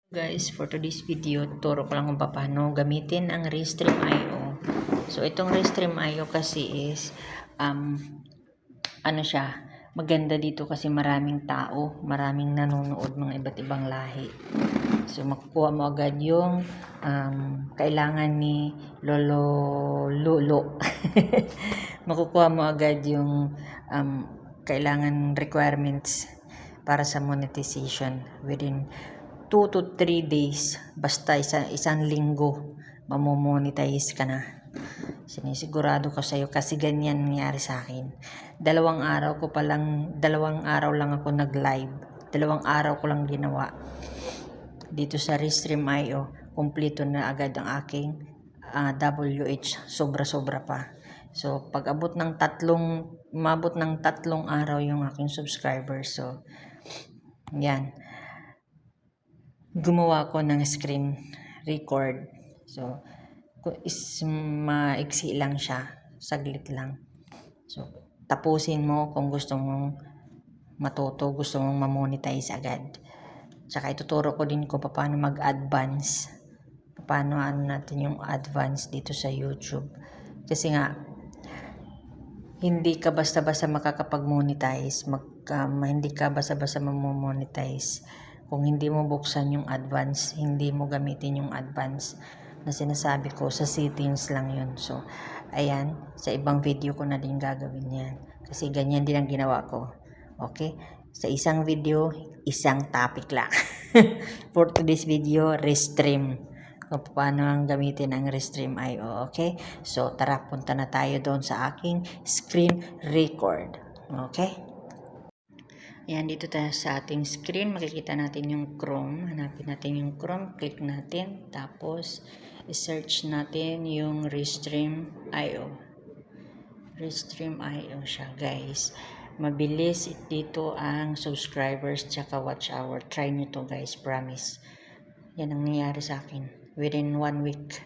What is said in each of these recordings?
Guys, for today's video, turo ko lang kung paano gamitin ang Restream.io. So, itong Restream.io kasi is, ano siya, maganda dito kasi maraming tao, maraming nanonood, mga iba't ibang lahi. So, makukuha mo agad yung kailangan ni Lolo. Makukuha mo agad yung kailangan requirements para sa monetization within 2 to 3 days, basta isang linggo, mamomonetize ka na. Sinisigurado ko sa'yo kasi ganyan nangyari sa akin. 2 araw lang ako nag-live. 2 araw ko lang ginawa. Dito sa Restream.io, kumpleto na agad ang aking WH, sobra-sobra pa. So, mabot ng 3 araw yung aking subscribers. So, yan. Gumawa ko ng screen record. So, maiksi lang siya. Saglit lang. So, tapusin mo kung gusto mong matuto, gusto mong mamonetize agad. Tsaka ituturo ko din kung paano mag-advance. Paano natin yung advance dito sa YouTube. Kasi nga, hindi ka basta-basta makakapag-monetize. Hindi ka basta-basta mamonetize kung hindi mo buksan yung advance, hindi mo gamitin yung advance na sinasabi ko, sa settings lang yun. So, ayan, sa ibang video ko na din gagawin yan. Kasi ganyan din ang ginawa ko. Okay? Sa isang video, isang topic lang. For today's video, Restream. Kung paano ang gamitin ang Restream.io. Okay? So, tara, punta na tayo doon sa aking screen record. Okay? Ayan, dito tayo sa ating screen. Makikita natin yung Chrome. Hanapin natin yung Chrome. Click natin. Tapos, i-search natin yung Restream.io. Restream.io siya, guys. Mabilis dito ang subscribers tsaka watch hour. Try nyo to, guys. Promise. Yan ang nangyari sa akin. Within 1 week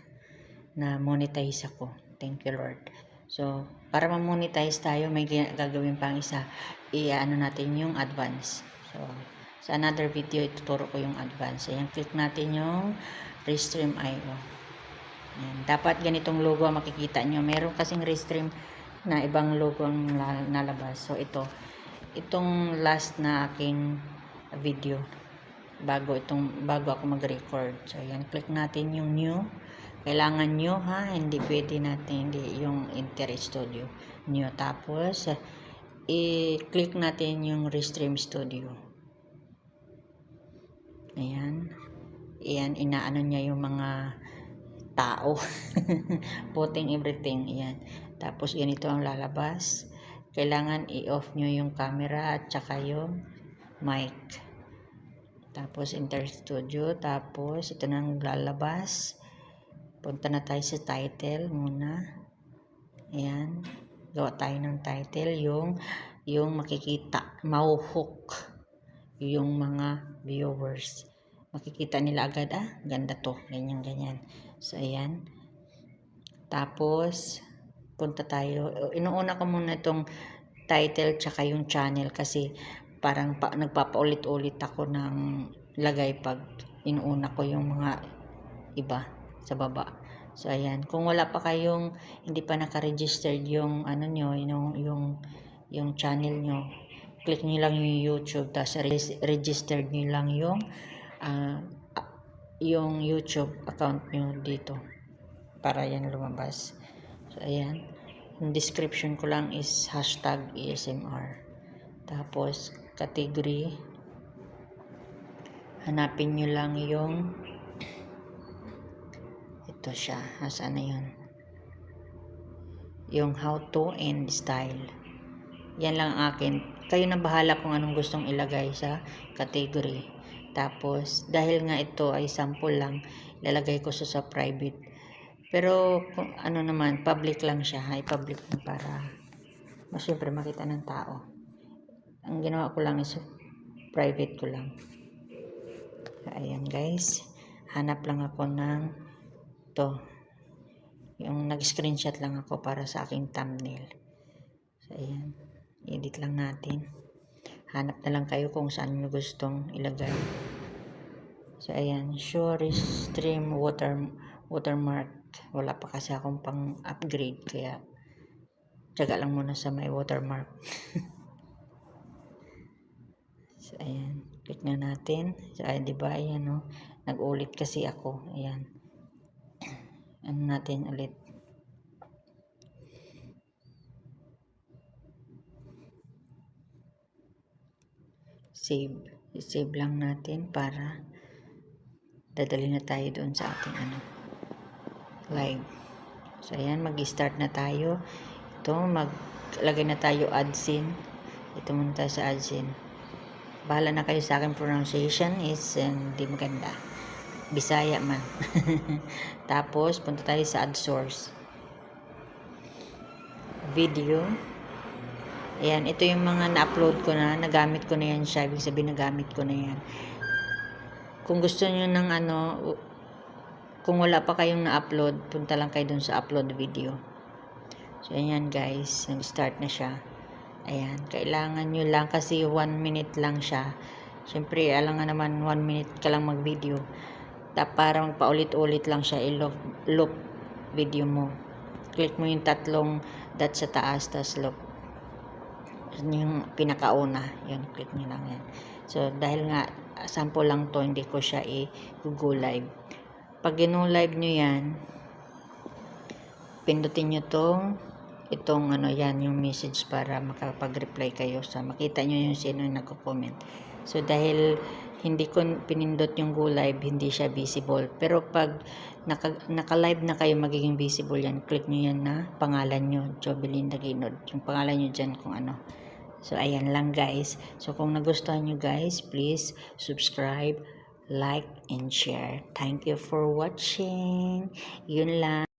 na monetize ako. Thank you, Lord. So, para ma-monetize tayo, may gagawin pang isa. I-ano natin yung advance. So, sa another video, ituturo ko yung advance. Ayan, click natin yung Restream.io. Ayan, dapat ganitong logo ang makikita nyo. Meron kasing Restream na ibang logo ang nalabas. So, itong last na aking video. Bago ako mag-record. So, ayan, click natin yung new. Kailangan nyo, ha, hindi pwede natin yung Inter Studio nyo. Tapos, i-click natin yung Restream Studio. Ayan. Ayan, inaano niya yung mga tao. Putting everything. Ayan. Tapos, ganito ang lalabas. Kailangan i-off nyo yung camera at saka yung mic. Tapos, Inter Studio. Tapos, ito na ang lalabas. Punta na tayo sa title muna. Ayan. Gawa tayo ng title. Yung makikita. Mauhook. Yung mga viewers. Makikita nila agad, ganda to. Ganyan. So, ayan. Tapos, punta tayo. Inuuna ko muna itong title tsaka yung channel kasi parang nagpapaulit-ulit ako ng lagay pag inuuna ko yung mga iba sa baba. So, ayan. Kung wala pa kayong, hindi pa naka-registered yung, nyo, yung channel nyo, click nyo lang yung YouTube, tapos registered nyo lang yung YouTube account nyo dito. Para yan lumabas. So, ayan. Yung description ko lang is #ASMR. Tapos, category. Hanapin nyo lang yung ito siya. Saan na yun? Yung how to and style. Yan lang ang akin. Kayo na bahala kung anong gustong ilagay sa category. Tapos, dahil nga ito ay sample lang, ilalagay ko sa private. Pero, kung ano naman, public lang siya. I-public lang para syempre makita ng tao. Ang ginawa ko lang is private ko lang. Ayan, guys. Hanap lang ako ng yung nag-screenshot lang ako para sa aking thumbnail. So, ayan. Edit lang natin. Hanap na lang kayo kung saan nyo gustong ilagay. So, ayan. Sure stream watermark. Wala pa kasi akong pang upgrade. Kaya, tiyaga lang muna sa may watermark. So, ayan. Click na natin. So, ayan, diba? Ayan, no? Nag-ulit kasi ako. Ayan. Ano natin ulit. Save. I-save lang natin para dadali na tayo doon sa ating live. So, ayan, mag-start na tayo. Ito, maglagay na tayo AdSense. Ito muna tayo sa AdSense. Bahala na kayo sa akin, pronunciation is hindi maganda. Bisaya man. Tapos, punta tayo sa AdSource. Video. Ayan, ito yung mga na-upload ko na, nagamit ko na yan siya. Ibig sabihin, nagamit ko na yan. Kung gusto nyo ng kung wala pa kayong na-upload, punta lang kayo dun sa upload video. So, ayan guys, nag-start na siya. Ayan, kailangan nyo lang kasi 1 minute lang siya. Siyempre, alam nga naman 1 minute ka lang mag-video. Para magpaulit-ulit lang siya, loop video mo. Click mo yung 3 dot sa taas, tas loop. Yung pinakauna, yun, click nyo lang yan. So, dahil nga, sample lang to, hindi ko siya i-go live. Pag gino-live nyo yan, pindutin nyo itong yan, yung message para makapag-reply kayo sa makita nyo yung sino yung nagko-comment. So, dahil hindi ko pinindot yung go live, hindi siya visible. Pero pag naka-live na kayo, magiging visible yan. Click nyo yan na pangalan nyo, Jobelinda Gaynod. Yung pangalan nyo dyan kung ano. So, ayan lang guys. So, kung nagustuhan nyo guys, please subscribe, like, and share. Thank you for watching. Yun lang.